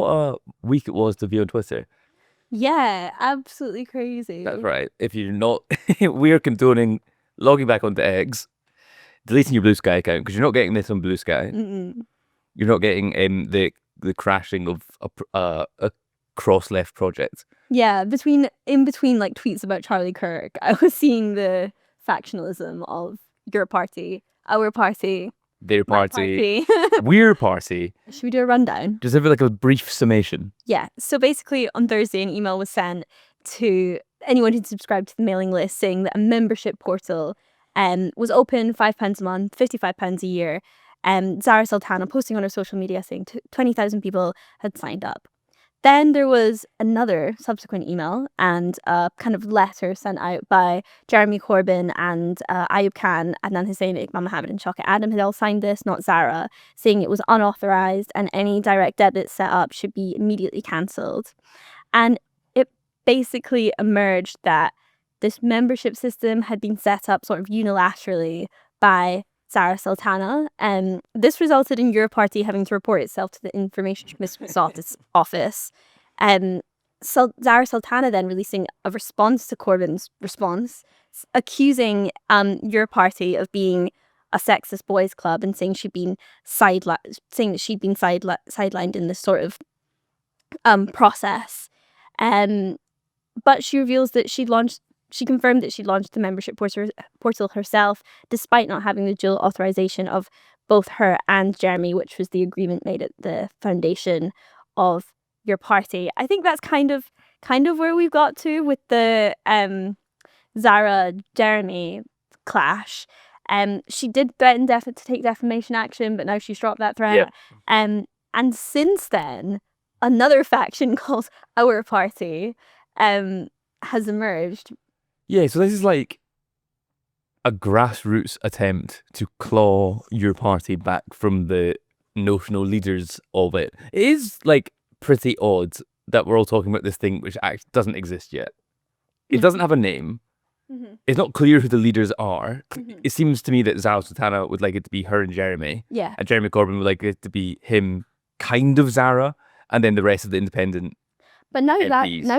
what a week it was to be on Twitter. Yeah, absolutely crazy. That's right. If you're not, we're condoning logging back onto X, deleting your Blue Sky account, because you're not getting this on Blue Sky. Mm-mm. You're not getting the crashing of a cross-left project. Yeah, in between like tweets about Charlie Kirk, I was seeing the factionalism of your party, our party, Their my party, party. we're party. Should we do a rundown? Just have like a brief summation. Yeah. So basically, on Thursday, an email was sent to anyone who'd subscribed to the mailing list saying that a membership portal was open, £5 a month, £55 a year. Zara Sultana posting on her social media saying 20,000 people had signed up. Then there was another subsequent email and a kind of letter sent out by Jeremy Corbyn and Ayub Khan, Adnan Hussein, Iqbal Mohammed and Shaukat Adam had all signed this, not Zara, saying it was unauthorised and any direct debit set up should be immediately cancelled. And it basically emerged that this membership system had been set up sort of unilaterally by Zara Sultana. This resulted in your party having to report itself to the Information Commissioner's office. Zara Sultana then releasing a response to Corbyn's response, accusing your party of being a sexist boys' club and saying she'd been sidelined in this sort of process. But she reveals that she confirmed that she launched the membership portal herself, despite not having the dual authorization of both her and Jeremy, which was the agreement made at the foundation of your party. I think that's kind of where we've got to with the Zara Jeremy clash. She did threaten to take defamation action, but now she's dropped that threat. Yeah. And since then, another faction called Our Party has emerged. Yeah, so this is like a grassroots attempt to claw your party back from the notional leaders of it. It is like pretty odd that we're all talking about this thing which actually doesn't exist yet. It doesn't have a name. Mm-hmm. It's not clear who the leaders are. Mm-hmm. It seems to me that Zara Sultana would like it to be her and Jeremy. Yeah. And Jeremy Corbyn would like it to be him, kind of Zara, and then the rest of the independent. But now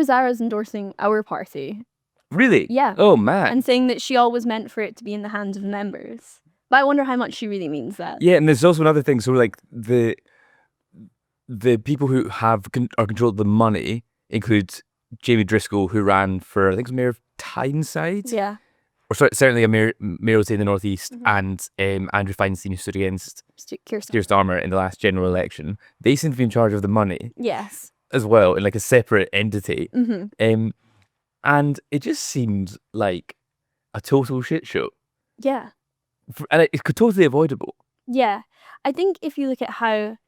Zara's endorsing Our Party. Really? Yeah. Oh, man. And saying that she always meant for it to be in the hands of members. But I wonder how much she really means that. Yeah, and there's also another thing. So, like, the people who are control of the money include Jamie Driscoll, who ran for, I think it was Mayor of Tyneside? Yeah. Or sorry, certainly a mayoralty in the Northeast, and Andrew Feinstein, who stood against Keir Starmer in the last general election. They seem to be in charge of the money. Yes. As well, in like a separate entity. Mm-hmm. And it just seemed like a total shit show. Yeah. And it's totally avoidable. Yeah. I think if you look at how...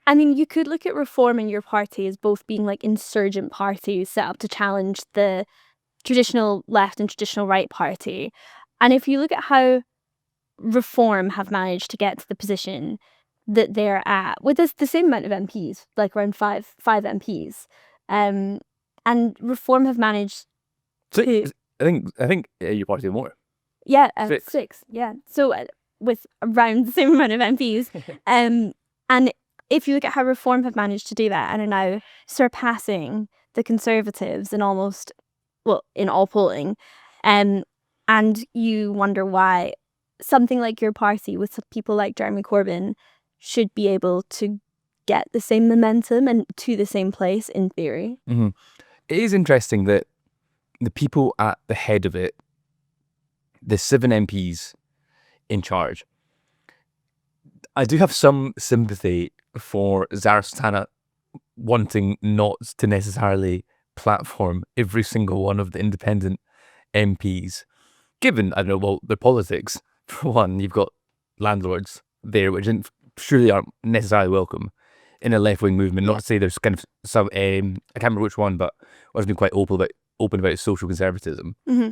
I mean, you could look at Reform and your party as both being like insurgent parties set up to challenge the traditional left and traditional right party. And if you look at how Reform have managed to get to the position that they're at, with the same amount of MPs, like around five MPs, and Reform have managed to... I think your party more. Yeah, six. Yeah. So with around the same amount of MPs. And if you look at how Reform have managed to do that and are now surpassing the Conservatives in almost, well, in all polling, and you wonder why something like your party with people like Jeremy Corbyn should be able to get the same momentum and to the same place in theory. Mm-hmm. It is interesting that the people at the head of it, the 7 MPs in charge, I do have some sympathy for Zara Sultana wanting not to necessarily platform every single one of the independent MPs, given, I don't know, well, their politics. For one, you've got landlords there, which surely aren't necessarily welcome in a left-wing movement. Not to say there's kind of some, I can't remember which one, but was being quite open about social conservatism. Mm-hmm.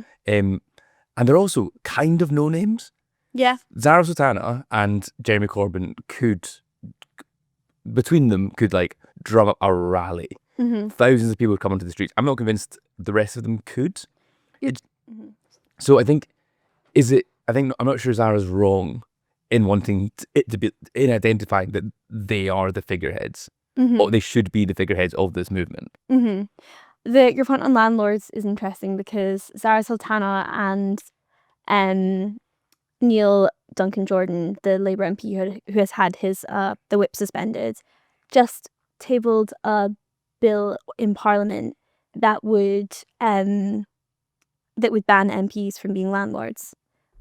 And they're also kind of no-names. Yeah. Zara Sultana and Jeremy Corbyn between them could like drum up a rally. Mm-hmm. Thousands of people would come onto the streets. I'm not convinced the rest of them could. So I think, I'm not sure Zara's wrong in wanting it to be, in identifying that they are the figureheads. or they should be the figureheads of this movement. Your point on landlords is interesting because Zara Sultana and Neil Duncan Jordan, the Labour MP who has had his the whip suspended, just tabled a bill in Parliament that would ban MPs from being landlords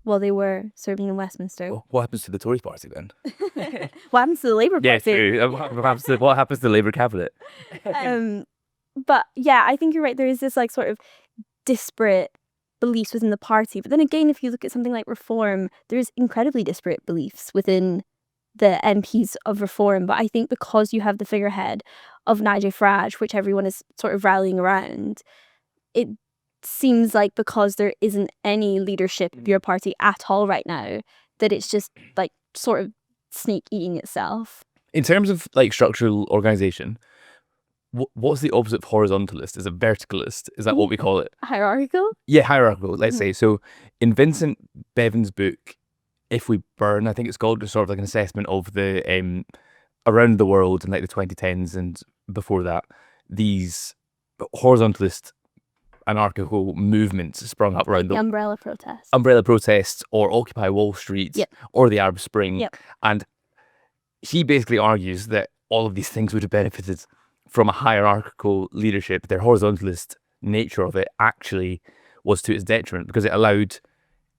while they were serving in Westminster. Well, what happens to the Tory party then? What happens to the Labour Party? Yeah, true. What happens to the Labour cabinet? But yeah, I think you're right. There is this like sort of disparate beliefs within the party. But then again, if you look at something like Reform, there's incredibly disparate beliefs within the MPs of Reform. But I think because you have the figurehead of Nigel Farage, which everyone is sort of rallying around, it seems like because there isn't any leadership of your party at all right now, that it's just like sort of snake eating itself. In terms of like structural organisation, what's the opposite of horizontalist? Is it verticalist? Is that what we call it? Hierarchical? Yeah, hierarchical, let's say. So in Vincent Bevan's book, If We Burn, I think it's called, it's sort of like an assessment of the around the world in like the 2010s and before that, these horizontalist anarchical movements sprung up around the umbrella protests. Umbrella protests or Occupy Wall Street or the Arab Spring. And he basically argues that all of these things would have benefited from a hierarchical leadership. Their horizontalist nature of it actually was to its detriment because it allowed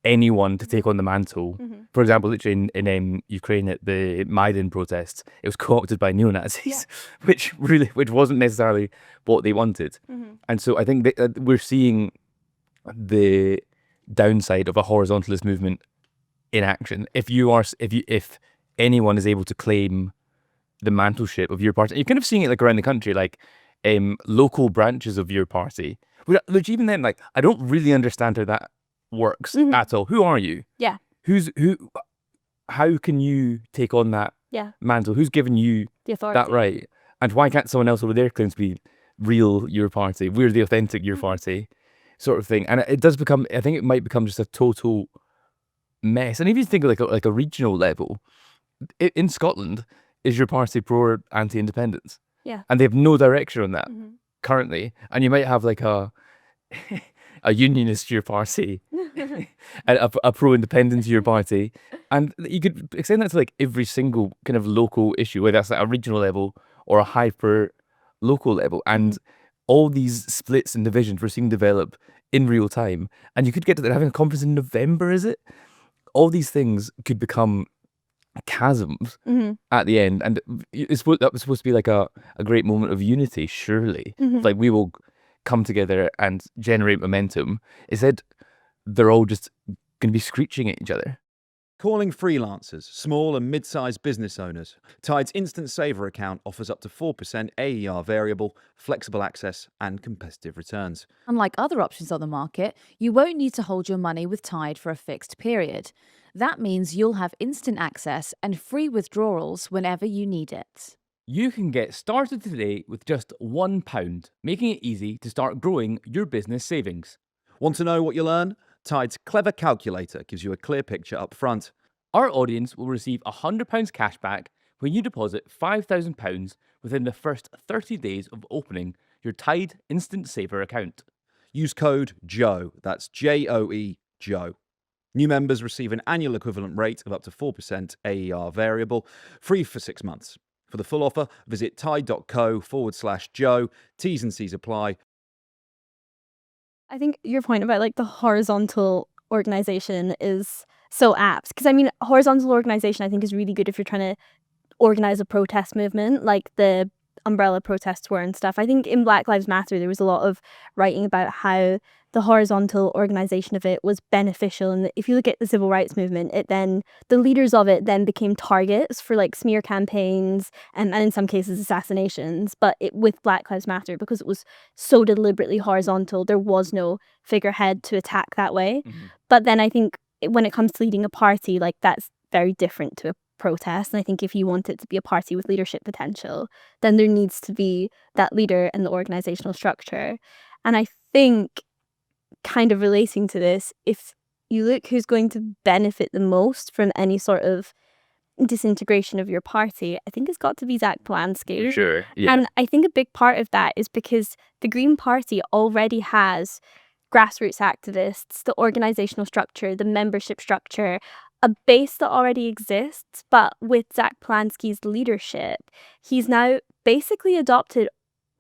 anyone to take on the mantle. For example, literally in Ukraine at the Maidan protests, it was co-opted by neo-Nazis, which wasn't necessarily what they wanted. And so I think that we're seeing the downside of a horizontalist movement in action. If anyone is able to claim the mantleship of your party, you're kind of seeing it like around the country, like local branches of your party, which even then, like, I don't really understand how that works at all. Who are you? Yeah. Who? How can you take on that mantle? Who's given you the authority? That right? And why can't someone else over there claim to be real your party? We're the authentic your party, sort of thing. And it does become. I think it might become just a total mess. And if you think of like a regional level, in Scotland, is your party pro or anti-independence? Yeah. And they have no direction on that currently. And you might have like a unionist to your party, and a pro-independence to your party, and you could extend that to like every single kind of local issue, whether that's at a regional level or a hyper local level, and all these splits and divisions we're seeing develop in real time. And you could get to having a conference in November, is it? All these things could become chasms at the end, and that was supposed to be like a great moment of unity, surely. Like, we will come together and generate momentum. Instead, they're all just going to be screeching at each other. Calling freelancers, small and mid-sized business owners. Tide's Instant Saver account offers up to 4% AER variable, flexible access and competitive returns. Unlike other options on the market, you won't need to hold your money with Tide for a fixed period. That means you'll have instant access and free withdrawals whenever you need it. You can get started today with just £1, making it easy to start growing your business savings. Want to know what you'll earn? Tide's Clever Calculator gives you a clear picture up front. Our audience will receive £100 cash back when you deposit £5,000 within the first 30 days of opening your Tide Instant Saver account. Use code JOE, that's J-O-E, JOE. New members receive an annual equivalent rate of up to 4% AER variable, free for 6 months. For the full offer, visit tide.co/Joe. T's and C's apply. I think your point about like the horizontal organization is so apt, because I mean, horizontal organization I think is really good if you're trying to organize a protest movement like the umbrella protests were and stuff. I think in Black Lives Matter there was a lot of writing about how the horizontal organization of it was beneficial, and if you look at the civil rights movement, the leaders of it then became targets for like smear campaigns and in some cases assassinations. But with Black Lives Matter, because it was so deliberately horizontal, there was no figurehead to attack that way. But then I think when it comes to leading a party, like, that's very different to a protest. And I think if you want it to be a party with leadership potential, then there needs to be that leader and the organizational structure. And I think, kind of relating to this, if you look who's going to benefit the most from any sort of disintegration of your party, I think it's got to be Zack Polanski. Sure. Yeah. And I think a big part of that is because the Green Party already has grassroots activists, the organizational structure, the membership structure, a base that already exists. But with Zack Polanski's leadership, he's now basically adopted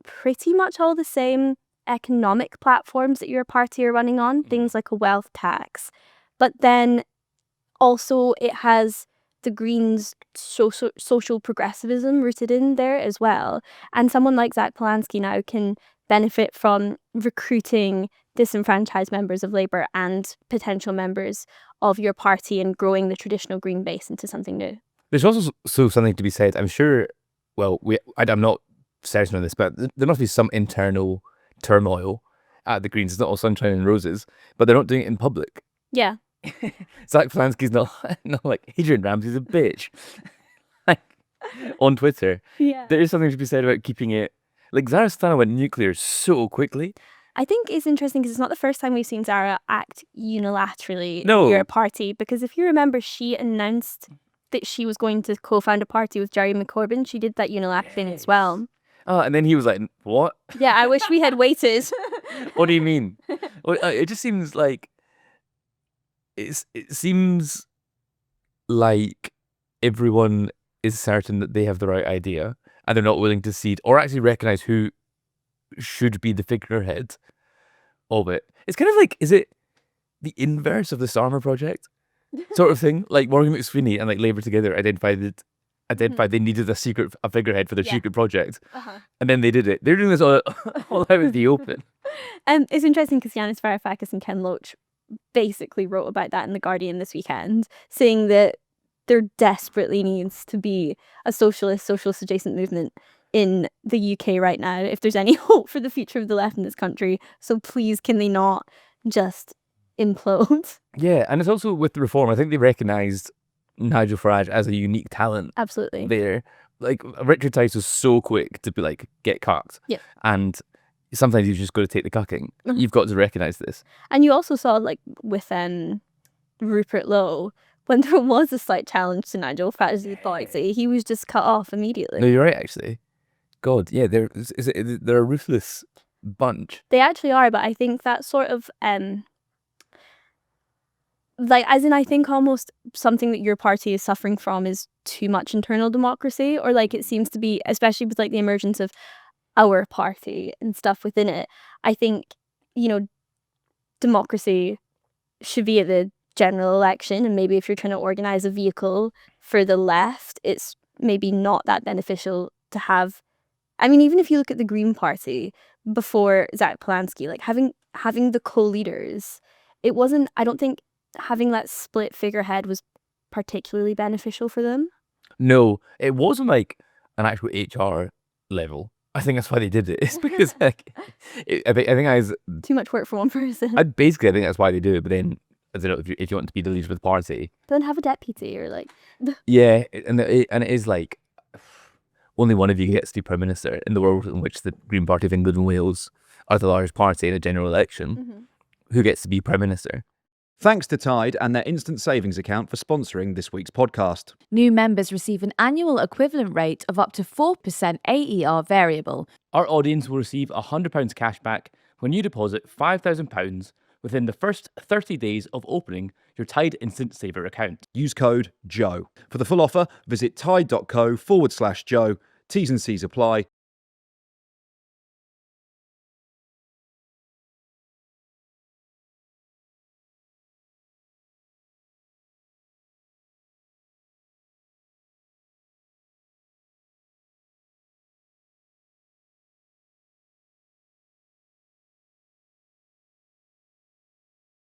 pretty much all the same economic platforms that your party are running on, things like a wealth tax. But then also it has the Greens' social progressivism rooted in there as well. And someone like Zack Polanski now can benefit from recruiting disenfranchised members of Labour and potential members of your party and growing the traditional Green base into something new. There's also something to be said. I'm sure, well, I'm not certain on this, but there must be some internal turmoil at the Greens. It's not all sunshine and roses, but they're not doing it in public. Yeah. Zack Polanski's not like, Adrian Ramsey's a bitch. Like, on Twitter. Yeah. There is something to be said about keeping it. Like, Zara Sultana went nuclear so quickly. I think it's interesting because it's not the first time we've seen Zara act unilaterally No. near a party. Because if you remember, she announced that she was going to co-found a party with Jeremy Corbyn. She did that unilaterally as well. Oh, and then he was like, what? Yeah, I wish we had waited. What do you mean? Well, it just seems like it seems like everyone is certain that they have the right idea and they're not willing to cede or actually recognize who should be the figurehead of it. It's kind of like, is it the inverse of the Starmer project sort of thing? Like Morgan McSweeney and like Labour together identified they needed a figurehead for their Yeah. secret project, Uh-huh. and then they did it. They're doing this all out in the open. It's interesting because Yanis Varoufakis and Ken Loach basically wrote about that in The Guardian this weekend, saying that there desperately needs to be a socialist adjacent movement in the UK right now if there's any hope for the future of the left in this country. So please, can they not just implode? Yeah, and it's also with the reform. I think they recognised Nigel Farage as a unique talent Absolutely. there. Like Richard Tice was so quick to be like, get cucked. Yep. And sometimes you just got to take the cucking. Mhm. You've got to recognise this. And you also saw, like, with Rupert Lowe, when there was a slight challenge to Nigel Farage's policy, he was just cut off immediately. No, you're right, actually. God, yeah, they're a ruthless bunch. They actually are, but I think that sort of like, as in, I think almost something that your party is suffering from is too much internal democracy, or like it seems to be, especially with like the emergence of our party and stuff within it. I think, democracy should be at the general election, and maybe if you're trying to organize a vehicle for the left, it's maybe not that beneficial to have. I mean, even if you look at the Green Party before Zack Polanski, like having the co-leaders, it wasn't, I don't think having that split figurehead was particularly beneficial for them. No, it wasn't like an actual HR level. I think that's why they did it. It's because like, I think Too much work for one person. I think that's why they do it. But then, I don't know, if you want to be the leader of the party, Then have a deputy or like. yeah, and it is like only one of you gets to be prime minister in the world in which the Green Party of England and Wales are the largest party in a general election. Mhm. Who gets to be prime minister? Thanks to Tide and their instant savings account for sponsoring this week's podcast. New members receive an annual equivalent rate of up to 4% AER variable. Our audience will receive £100 cash back when you deposit £5,000 within the first 30 days of opening your Tide Instant Saver account. Use code JOE. For the full offer, visit tide.co/Joe. T's and C's apply.